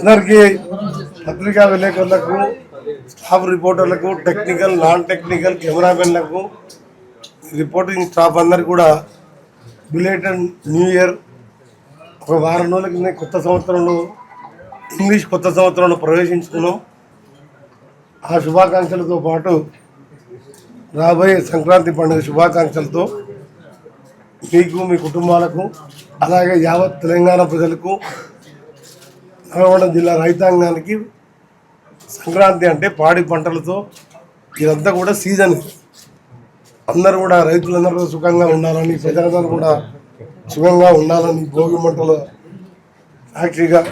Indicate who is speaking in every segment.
Speaker 1: అందరికీ పత్రికా విలేకరులకు, స్టాఫ్ రిపోర్టర్లకు, టెక్నికల్, నాన్ టెక్నికల్ కెమెరామెన్లకు, రిపోర్టింగ్ స్టాఫ్ అందరికి కూడా బిలేటెడ్ న్యూ ఇయర్. ఒక వారం రోజుల కింద కొత్త సంవత్సరంలో ఇంగ్లీష్ కొత్త సంవత్సరంలో ప్రవేశించుకున్నాం. ఆ శుభాకాంక్షలతో పాటు రాబోయే సంక్రాంతి పండుగ శుభాకాంక్షలతో మీకు, మీ కుటుంబాలకు, అలాగే యావత్ తెలంగాణ ప్రజలకు, నల్గొండ జిల్లా రైతాంగానికి సంక్రాంతి అంటే పాడి పంటలతో ఇదంతా కూడా సీజన్. అందరూ కూడా రైతులందరూ సుఖంగా ఉండాలని, ప్రజలందరూ కూడా సుఖంగా ఉండాలని భోగి మంటల సాక్షిగా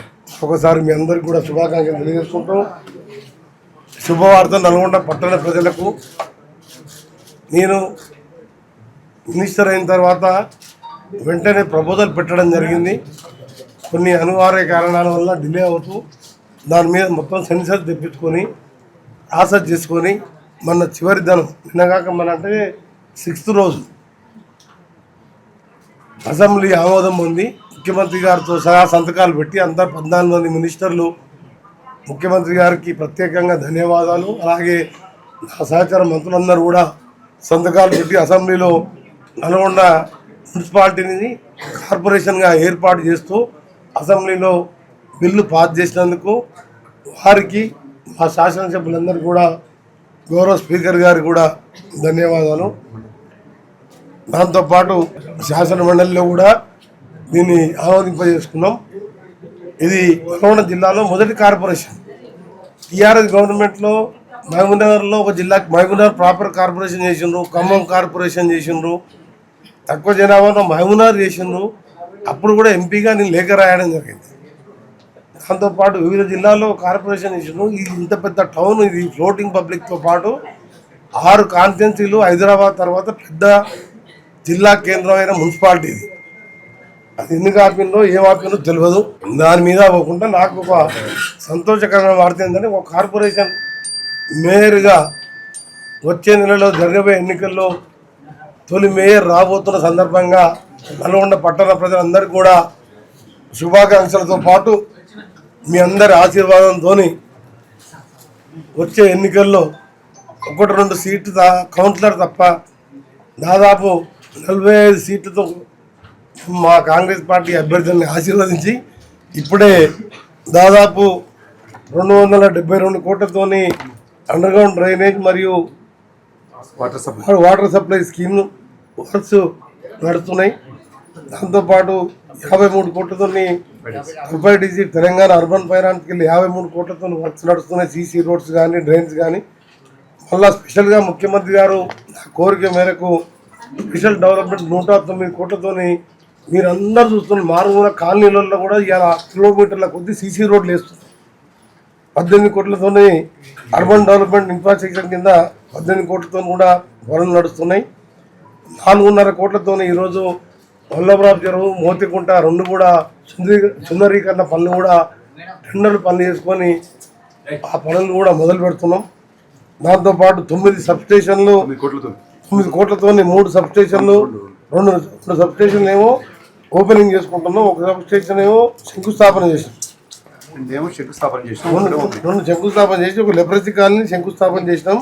Speaker 1: ఒకసారి మీ అందరికీ కూడా శుభాకాంక్షలు తెలియజేసుకుంటూ, శుభవార్త నల్గొండ పట్టణ ప్రజలకు. నేను మినిస్టర్ అయిన తర్వాత వెంటనే ప్రపోజల్ పెట్టడం జరిగింది. కొన్ని అనివార్య కారణాల వల్ల డిలే అవుతూ దాని మీద మొత్తం సెన్సర్ తెప్పించుకొని ప్రాసెస్ చేసుకొని మన చివరి దినం నిన్నగాక మన అంటే 6th రోజు అసెంబ్లీ ఆమోదం పొంది ముఖ్యమంత్రి గారితో సహా సంతకాలు పెట్టి అందరు 14 మంది మినిస్టర్లు ముఖ్యమంత్రి గారికి ప్రత్యేకంగా ధన్యవాదాలు. అలాగే నా సహచర మంత్రులందరూ కూడా సంతకాలు పెట్టి అసెంబ్లీలో నల్గొండ మున్సిపాలిటీని కార్పొరేషన్గా ఏర్పాటు చేస్తూ అసెంబ్లీలో బిల్లు పాస్ చేసినందుకు వారికి, మా శాసనసభ్యులందరికీ కూడా, గౌరవ స్పీకర్ గారికి కూడా ధన్యవాదాలు. దాంతోపాటు శాసన మండలిలో కూడా దీన్ని ఆమోదింపజేసుకున్నాం. ఇది నల్గొండ జిల్లాలో మొదటి కార్పొరేషన్. టీఆర్ఎస్ గవర్నమెంట్లో మహబూబ్నగర్లో ఒక జిల్లాకి మహబూబ్నగర్ ప్రాపర్ కార్పొరేషన్ చేసిండ్రు, ఖమ్మం కార్పొరేషన్ చేసిండ్రు, తక్కువ జనాభాలో మహబూబ్నగర్ చేసిండ్రు. అప్పుడు కూడా ఎంపీగా నేను లేఖ రాయడం జరిగింది. దాంతోపాటు వివిధ జిల్లాల్లో కార్పొరేషన్ చేసిండ్రు. ఇది ఇంత పెద్ద టౌన్, ఇది ఫ్లోటింగ్ పబ్లిక్తో పాటు 6 కాన్స్టిట్యున్సీలు, హైదరాబాద్ తర్వాత పెద్ద జిల్లా కేంద్రమైన మున్సిపాలిటీ ఇది. అది ఎందుకు ఆపిందో ఏం ఆపిందో తెలియదు. దాని మీద పోకుండా నాకు ఒక సంతోషకరమైన వార్త ఏంటంటే, ఒక కార్పొరేషన్ మేయర్గా వచ్చే నెలలో జరగబోయే ఎన్నికల్లో తొలి మేయర్ రాబోతున్న సందర్భంగా నల్గొండ పట్టణ ప్రజలందరికీ కూడా శుభాకాంక్షలతో పాటు మీ అందరి ఆశీర్వాదంతో వచ్చే ఎన్నికల్లో 1-2 సీట్లు కౌన్సిలర్ తప్ప దాదాపు 45 సీట్లతో మా కాంగ్రెస్ పార్టీ అభ్యర్థుల్ని ఆశీర్వదించి ఇప్పుడే దాదాపు 272 కోట్లతోని అండర్గ్రౌండ్ డ్రైనేజ్ మరియు వాటర్ సప్లై స్కీమ్ వర్క్స్ నడుస్తున్నాయి. దాంతోపాటు 53 కోట్లతో ఎఫ్ఐడిసి తెలంగాణ అర్బన్ ఫైనాన్స్కి వెళ్ళి 53 కోట్లతో వర్క్స్ నడుస్తున్నాయి. సీసీ రోడ్స్ కానీ, డ్రైన్స్ కానీ. మళ్ళీ స్పెషల్గా ముఖ్యమంత్రి గారు నా కోరిక మేరకు స్పెషల్ డెవలప్మెంట్ 109 కోట్లతోని మీరందరూ చూస్తున్న మారుమూల కాలనీలలో కూడా ఇలా కిలోమీటర్ల కొద్ది సీసీ రోడ్లు వేస్తున్నారు. 18 కోట్లతోని అర్బన్ డెవలప్మెంట్ ఇన్ఫ్రాస్ట్రక్చర్ కింద 18 కోట్లతో కూడా పనులు నడుస్తున్నాయి. 4.5 కోట్లతోని ఈరోజు వల్లభరావు చెరువు, మోతికుంట 2 కూడా సుందరీకరణ పనులు కూడా టెండర్లు పనులు చేసుకొని ఆ పనులు కూడా మొదలు పెడుతున్నాం. దాంతోపాటు 9 సబ్స్టేషన్లు, 9 కోట్లతోని 3 సబ్స్టేషన్లు, 2 సబ్స్టేషన్లు ఏమో ఓపెనింగ్ చేసుకుంటున్నాం. ఒక సబ్స్టేషన్ ఏమో శంకుస్థాపన చేసాం. 2 శంకుస్థాపన చేసి ఒక లెప్రసీ కాలనీ శంకుస్థాపన చేసినాం.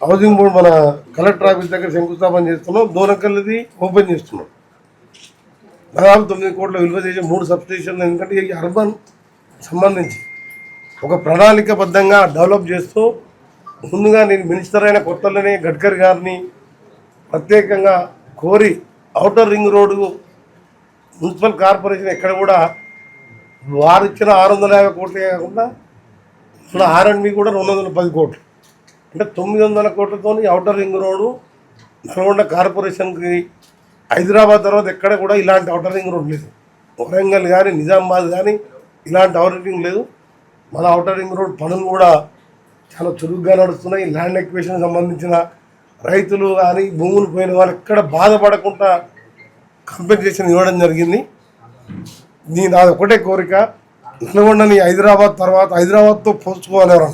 Speaker 1: హౌసింగ్ బోర్డు మన కలెక్టర్ ఆఫీస్ దగ్గర శంకుస్థాపన చేస్తున్నాం. దూరకల్లిది ఓపెన్ చేస్తున్నాం. దాదాపు 9 కోట్ల విలువ చేసే 3 సబ్స్టేషన్లు. ఎందుకంటే ఈ అర్బన్ సంబంధించి ఒక ప్రణాళికబద్ధంగా డెవలప్ చేస్తూ, ముందుగా నేను మినిస్టర్ అయిన కొత్తలోనే గడ్కరీ గారిని ప్రత్యేకంగా కోరి outer ring road municipal corporation ఎక్కడ కూడా వారు ఇచ్చిన 650 కోట్లే కాకుండా మన R&B కూడా 210 కోట్లు, అంటే 900 కోట్లతో ఔటర్ రింగ్ రోడ్డు నల్గొండ కార్పొరేషన్కి. హైదరాబాద్ తర్వాత ఎక్కడ కూడా ఇలాంటి ఔటర్ రింగ్ రోడ్ లేదు. వరంగల్ కానీ, నిజామాబాద్ కానీ ఇలాంటి ఔటర్ రింగ్ లేదు. మన ఔటర్ రింగ్ రోడ్ పనులు కూడా చాలా చురుగ్గా నడుస్తున్నాయి. ల్యాండ్ ఎక్విజిషన్ సంబంధించిన రైతులు కానీ, భూములు పోయిన వాళ్ళు ఎక్కడ బాధపడకుండా కంపెన్సేషన్ ఇవ్వడం జరిగింది. నాది ఒకటే కోరిక, నల్గొండని హైదరాబాద్ తర్వాత హైదరాబాద్తో పోల్చుకోవాలన్నారు.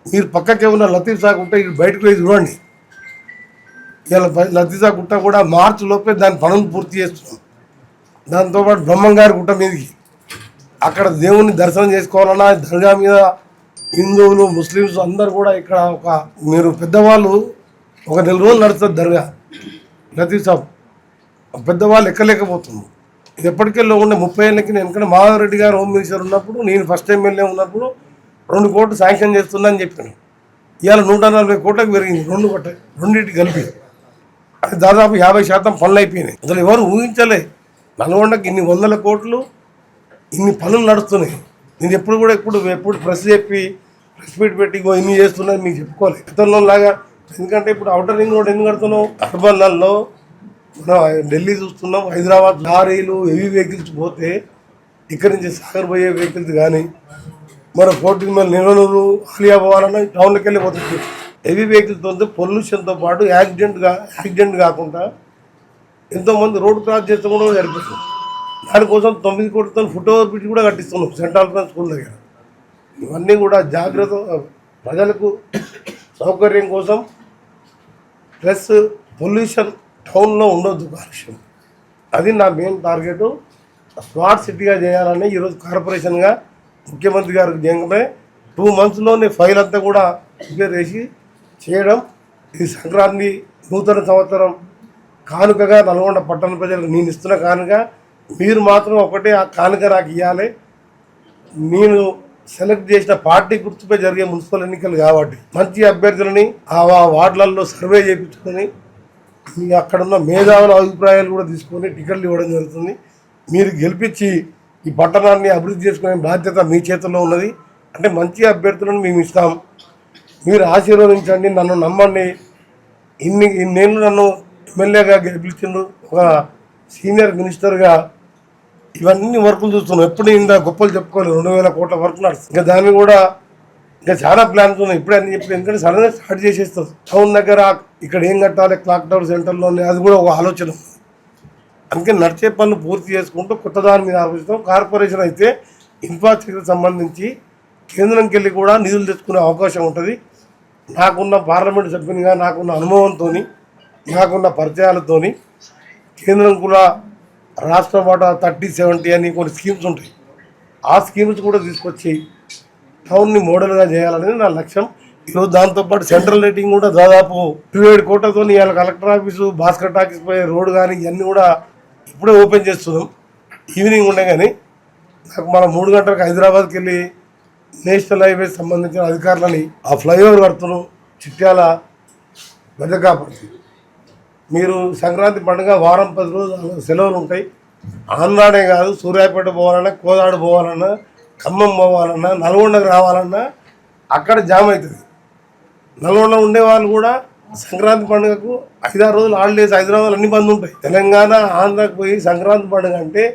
Speaker 1: మీరు పక్కకే ఉన్న లతీఫ్ సాగు ఉంటే ఇది బయటకు పోయి చూడండి. ఇలా లతీఫా గుట్ట కూడా మార్చి లోపే దాని పనులు పూర్తి చేస్తున్నాం. దాంతోపాటు బ్రహ్మంగారి గుట్ట మీదకి అక్కడ దేవుని దర్శనం చేసుకోవాలన్నా దర్గా మీద హిందువులు ముస్లిమ్స్ అందరు కూడా ఇక్కడ మీరు పెద్దవాళ్ళు ఒక 4 రోజులు నడుస్తుంది దర్గా లతీఫ్ సాబ్. పెద్దవాళ్ళు ఎక్కలేకపోతున్నారు. ఇది ఎప్పటికెళ్ళో ఉండే 30 ఏళ్ళకి నేను ఎందుకంటే మాధవరెడ్డి గారు హోమ్ మినిస్టర్ ఉన్నప్పుడు నేను ఫస్ట్ ఎమ్మెల్యే ఉన్నప్పుడు 2 కోట్లు శాంక్షన్ చేస్తున్నా అని చెప్పాను. ఇవాళ 140 కోట్లకు పెరిగింది రెండింటి కలిపి. అది దాదాపు 50% పనులు అయిపోయినాయి. అసలు ఎవరు ఊహించలే నల్గొండకి ఇన్ని 100 కోట్లు ఇన్ని పనులు నడుస్తున్నాయి. నేను ఎప్పుడు ప్రెస్ మీట్ పెట్టి ఇన్ని చేస్తున్నా మీకు చెప్పుకోవాలి గతంలో లాగా. ఎందుకంటే ఇప్పుడు అవుటర్ రింగ్ రోడ్ ఎందుకు కడుతున్నాం? అర్బన్లలో మనం ఢిల్లీ చూస్తున్నాం, హైదరాబాద్ లారీలు హెవీ వెహికల్స్ పోతే ఇక్కడి నుంచి సాగర్ పోయే వెహికల్స్ కానీ మన 14 మైల్ నిలవనూరు ఆలియా పోవాలన్నా టౌన్లోకి వెళ్ళి పోతుంది. హెవీ వెహికల్స్తో పొల్యూషన్తో పాటు యాక్సిడెంట్ కాకుండా ఎంతోమంది రోడ్డు క్రాస్ చేస్తే కూడా జరిపిస్తుంది. దానికోసం 9 కోట్లతో ఫుట్ ఓవర్ బ్రిడ్జ్ కూడా కట్టిస్తున్నాం సెంట్రల్ ప్లాన్ స్కూల్ దగ్గర. ఇవన్నీ కూడా జాగ్రత్త ప్రజలకు సౌకర్యం కోసం ప్లస్ పొల్యూషన్ టౌన్లో ఉండొద్దు కాలుష్యం. అది నా మెయిన్ టార్గెట్. స్మార్ట్ సిటీగా చేయాలని ఈరోజు కార్పొరేషన్గా ముఖ్యమంత్రి గారికి చేయగానే 2 monthsలోనే ఫైల్ అంతా కూడా ప్రిపేర్ చేసి చేయడం. ఇది సంక్రాంతి నూతన సంవత్సరం కానుకగా నల్గొండ పట్టణ ప్రజలకు నేను ఇస్తున్న కానుక. మీరు మాత్రం ఒకటే ఆ కానుక నాకు ఇవ్వాలి. నేను సెలెక్ట్ చేసిన పార్టీ గుర్తుపై జరిగే మున్సిపల్ ఎన్నికలు కాబట్టి మంచి అభ్యర్థులని ఆ వార్డులలో సర్వే చేయించుకొని అక్కడున్న మేధావుల అభిప్రాయాలు కూడా తీసుకొని టికెట్లు ఇవ్వడం జరుగుతుంది. మీరు గెలిపించి ఈ పట్టణాన్ని అభివృద్ధి చేసుకునే బాధ్యత మీ చేతుల్లో ఉన్నది. అంటే మంచి అభ్యర్థులను మేము ఇస్తాం. మీరు ఆశీర్వదించండి, నన్ను నమ్మండి. ఇన్నేళ్ళు నన్ను ఎమ్మెల్యేగా గెలిపించిండు, ఒక సీనియర్ మినిస్టర్గా ఇవన్నీ వర్కులు చూస్తున్నాం. ఎప్పుడు ఇంత గొప్పలు చెప్పుకోలేదు. 2000 కోట్ల వర్క్ నడుస్తుంది. ఇంకా దాన్ని కూడా ఇంకా చాలా ప్లాన్స్ ఉన్నాయి. ఇప్పుడే అని చెప్పి ఎందుకంటే సడన్గా స్టార్ట్ చేసేస్తుంది. టౌన్ దగ్గర ఇక్కడ ఏం కట్టాలి, క్లాక్ టవర్ సెంటర్లోనే అది కూడా ఒక ఆలోచన. అందుకే నడిచే పనులు పూర్తి చేసుకుంటూ కొత్త దాని మీద ఆలోచిస్తాం. కార్పొరేషన్ అయితే ఇన్ఫ్రాస్ట్రక్చర్ సంబంధించి కేంద్రంకి వెళ్ళి కూడా నిధులు తెచ్చుకునే అవకాశం ఉంటుంది. నాకున్న పార్లమెంట్ సభ్యునిగా నాకున్న అనుభవంతో నాకున్న పరిచయాలతో కేంద్రం కూడా రాష్ట్ర వాటా 30-70 అని కొన్ని స్కీమ్స్ ఉంటాయి. ఆ స్కీమ్స్ కూడా తీసుకొచ్చి టౌన్ని మోడల్గా చేయాలనేది నా లక్ష్యం. ఈరోజు దాంతోపాటు సెంట్రల్ రేటింగ్ కూడా దాదాపు 27 కోట్లతో ఇవాళ కలెక్టర్ ఆఫీసు, భాస్కర్ టాకీస్ పోయే రోడ్డు కానీ ఇవన్నీ కూడా ఇప్పుడే ఓపెన్ చేస్తున్నాం. ఈవినింగ్ ఉండే కానీ నాకు మన 3 గంటలకు హైదరాబాద్కి వెళ్ళి నేషనల్ హైవే సంబంధించిన అధికారులని ఆ ఫ్లైఓవర్ కడుతున్నాం. చిట్యాల బెదకాపర్తి మీరు సంక్రాంతి పండుగ వారం 10 రోజులు సెలవులు ఉంటాయి. ఆంధ్రానే కాదు, సూర్యాపేట పోవాలన్నా, కోదాడు పోవాలన్నా, ఖమ్మం పోవాలన్నా, నల్గొండకు రావాలన్నా అక్కడ జామ్ అవుతుంది. నల్గొండ ఉండేవాళ్ళు కూడా సంక్రాంతి పండుగకు 5-6 రోజులు హాలిడేస్ హైదరాబాద్ అన్ని బంద్ ఉంటాయి. తెలంగాణ ఆంధ్రాకి పోయి సంక్రాంతి పండుగ అంటే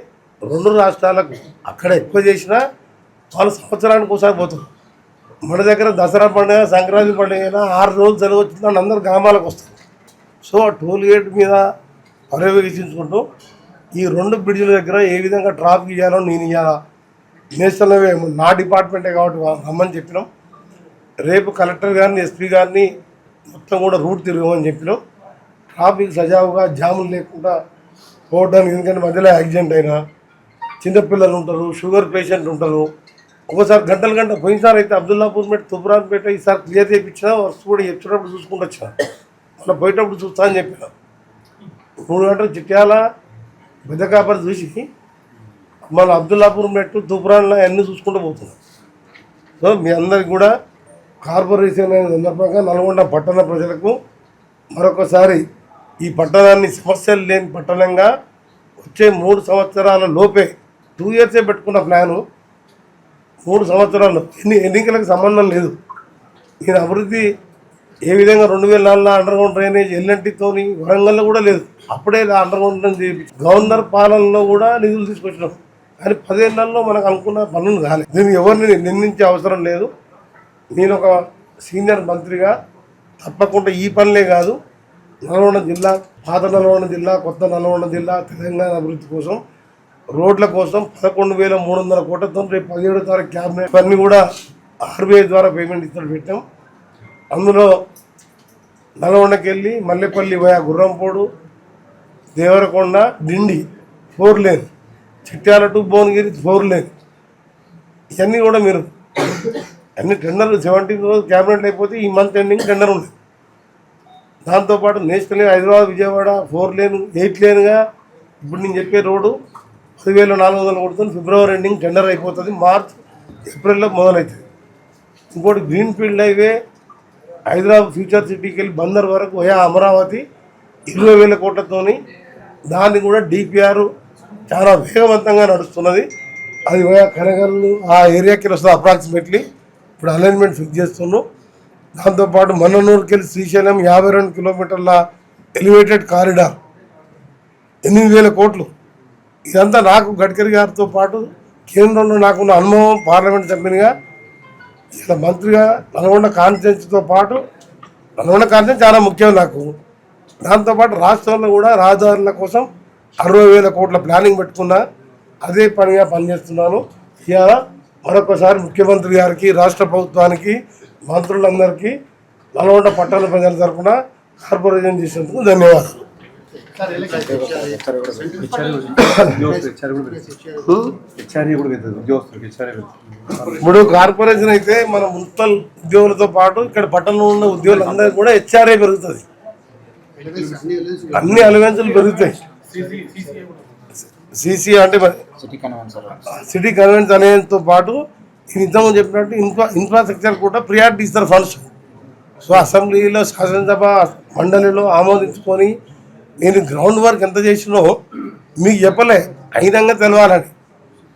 Speaker 1: 2 రాష్ట్రాలకు అక్కడ ఎక్కువ చేసినా వాళ్ళు సంవత్సరానికి ఒకసారి పోతారు. మన దగ్గర దసరా పండుగ, సంక్రాంతి పండుగ అయినా 6 రోజులు సెలవు వచ్చిందని అందరూ గ్రామాలకు వస్తారు. సో టోల్ గేట్ మీద పర్యవేక్షించుకుంటూ ఈ 2 బ్రిడ్జిల దగ్గర ఏ విధంగా ట్రాఫిక్ ఇవ్వాలో నేను ఇవ్వాలా నేషనల్ హైవే నా డిపార్ట్మెంటే కాబట్టి రమ్మని చెప్పినాం. రేపు కలెక్టర్ గారిని, ఎస్పీ గారిని మొత్తం కూడా రూట్ తిరగమని చెప్పినాం. ట్రాఫిక్ సజావుగా జాములు లేకుండా పోవడానికి. ఎందుకంటే మధ్యలో యాక్సిడెంట్ అయినా చిన్నపిల్లలు ఉంటారు, షుగర్ పేషెంట్ ఉంటారు. ఒకసారి గంటలు పోయినసారి అయితే అబ్దుల్లాపూర్ మెట్, తుబ్రాన్పేట ఈసారి క్లియర్ చేయించిన వర్క్స్ కూడా వచ్చేటప్పుడు చూసుకుంటూ వచ్చిన. మనం పోయేటప్పుడు చూస్తా అని చెప్పిన 3 గంటలు చిట్యాల బెదకాపర్ చూసి మన అబ్దుల్లాపూర్ మెట్టు, తుబ్రాన్లో అన్నీ చూసుకుంటూ పోతున్నాం. సో మీ అందరికి కూడా కార్పొరేషన్ అయిన సందర్భంగా నల్గొండ పట్టణ ప్రజలకు మరొకసారి ఈ పట్టణాన్ని సమస్యలు లేని పట్టణంగా వచ్చే 3 సంవత్సరాల లోపే 2 years పెట్టుకున్న ప్లాను 3 సంవత్సరాలు ఎన్నికలకు సంబంధం లేదు. నేను అభివృద్ధి ఏ విధంగా 2004లో అండర్గ్రౌండ్ డ్రైనేజ్ ఎల్ఎన్టీతోని వరంగల్లో కూడా లేదు. అప్పుడే అండర్గ్రౌండ్ డ్రైనేజ్ చేయించి గవర్నర్ పాలనలో కూడా నిధులు తీసుకొచ్చినాం. కానీ 10 ఏళ్లలో మనకు అనుకున్న పనులు కాలేదు. దీనికి ఎవరిని నిందించే అవసరం లేదు. నేను ఒక సీనియర్ మంత్రిగా తప్పకుండా ఈ పనులే కాదు, నల్గొండ జిల్లా, పాత నల్గొండ జిల్లా, కొత్త నల్గొండ జిల్లా, తెలంగాణ అభివృద్ధి కోసం, రోడ్ల కోసం 11,300 కోట్లతో రేపు 17వ తారీఖు క్యాబినెట్ ఇవన్నీ కూడా ఆర్బీఐ ద్వారా పేమెంట్ ఇస్తూ పెట్టాం. అందులో నల్గొండకి వెళ్ళి Mallepalli via Gurrampode, Devarakonda, Dindi 4 lane, Chityal to Bhuvanagiri 4 lane, ఇవన్నీ కూడా మీరు అన్ని టెండర్లు 17 రోజు క్యాబినెట్ అయిపోతే ఈ మంత్ ఎండింగ్ టెండర్ ఉంది. దాంతోపాటు నేషనల్ హైదరాబాద్ విజయవాడ 4 లేన్ 8 లేన్గా ఇప్పుడు నేను చెప్పే రోడ్డు 10,400 కొడుతుంది. ఫిబ్రవరి ఎండింగ్ టెండర్ అయిపోతుంది. మార్చ్ ఏప్రిల్లో మొదలవుతుంది. ఇంకోటి green field highway Hyderabad future సిటీకి వెళ్ళి బందర్ వరకు వయా అమరావతి 20,000 కోట్లతోని దాన్ని కూడా డిపిఆర్ చాలా వేగవంతంగా నడుస్తున్నది. అది వయా కనగల్లు ఆ ఏరియాకి వస్తుంది అప్రాక్సిమేట్లీ. ఇప్పుడు అలైన్మెంట్ ఫిక్స్ చేస్తున్నాం. దాంతోపాటు మన్ననూరుకి వెళ్ళి శ్రీశైలం 52 కిలోమీటర్ల ఎలివేటెడ్ కారిడార్ 8,000 కోట్లు. ఇదంతా నాకు గడ్కరీ గారితో పాటు కేంద్రంలో నాకున్న అనుభవం పార్లమెంట్ సభ్యునిగా ఇలా మంత్రిగా నల్గొండ కాన్స్టిట్యున్సీతో పాటు నల్గొండ కాన్స్టిట్యున్సీ చాలా ముఖ్యం నాకు. దాంతోపాటు రాష్ట్రంలో కూడా రహదారుల కోసం 60,000 కోట్ల ప్లానింగ్ పెట్టుకున్నా. అదే పనిగా పనిచేస్తున్నాను. ఇవాళ మరొకసారి ముఖ్యమంత్రి గారికి, రాష్ట్ర ప్రభుత్వానికి, మంత్రులందరికీ నల్గొండ పట్టణ ప్రజల తరఫున కార్పొరేషన్ చేసినందుకు ధన్యవాదాలు. ఇప్పుడు కార్పొరేషన్ అయితే మన మున్సిపల్ ఉద్యోగులతో పాటు ఇక్కడ పట్టణంలో ఉన్న ఉద్యోగులందరికీ కూడా హెచ్ఆర్ఏ పెరుగుతుంది. అన్ని అలవెన్సులు పెరుగుతాయి. సిసి అంటే సిటీ కన్వెన్స్ అనేతో పాటు ఇంతకుముందు చెప్పినట్టు ఇన్ఫ్రాస్ట్రక్చర్ కూడా ప్రియారిటీ ఇస్తారు ఫండ్స్. సో అసెంబ్లీలో, శాసనసభ మండలిలో ఆమోదించుకొని నేను గ్రౌండ్ వర్క్ ఎంత చేసినో మీకు చెప్పలే, అయినంగా తెలవాలని.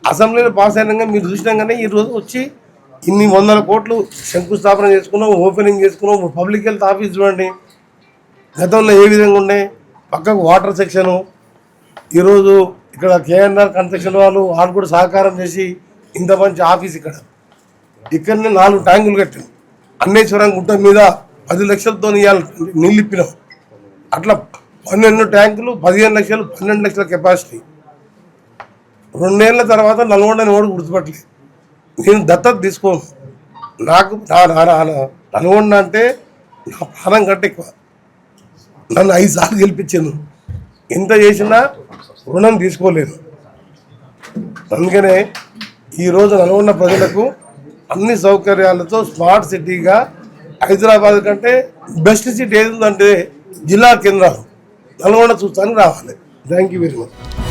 Speaker 1: అసెంబ్లీలో పాస్ అయినాక మీరు చూసినాకనే ఈరోజు వచ్చి ఇన్ని 100 కోట్లు శంకుస్థాపన చేసుకున్నాం, ఓపెనింగ్ చేసుకున్నాం. పబ్లిక్ హెల్త్ ఆఫీస్ చూడండి గతంలో ఏ విధంగా ఉండే, పక్కకు వాటర్ సెక్షను. ఈరోజు ఇక్కడ కేఎన్ఆర్ కన్స్ట్రక్షన్ వాళ్ళు కూడా సహకారం చేసి ఇంత మంచి ఆఫీస్ ఇక్కడనే 4 ట్యాంకులు కట్టాం. అన్నేశ్వరం గుట్ట మీద 10 లక్షలతో నీళ్ళు ఇప్పినాం. అట్లా 12 ట్యాంకులు 15 లక్షలు 12 లక్షల కెపాసిటీ. 2 ఏళ్ళ తర్వాత నల్గొండని కూడా గుర్తుపట్టలేదు. నేను దత్తత తీసుకోను. నాకు నల్గొండ అంటే నా ప్రాణం కంటే ఎక్కువ. నన్ను 5 సార్లు గెలిపించాను. ఎంత చేసినా రుణం తీసుకోలేదు. అందుకనే ఈరోజు నల్గొండ ప్రజలకు అన్ని సౌకర్యాలతో స్మార్ట్ సిటీగా హైదరాబాద్ కంటే బెస్ట్ సిటీ ఏదంటే జిల్లా కేంద్రాలు నల్గొండ చూస్తానికి రావాలి. Thank you very much.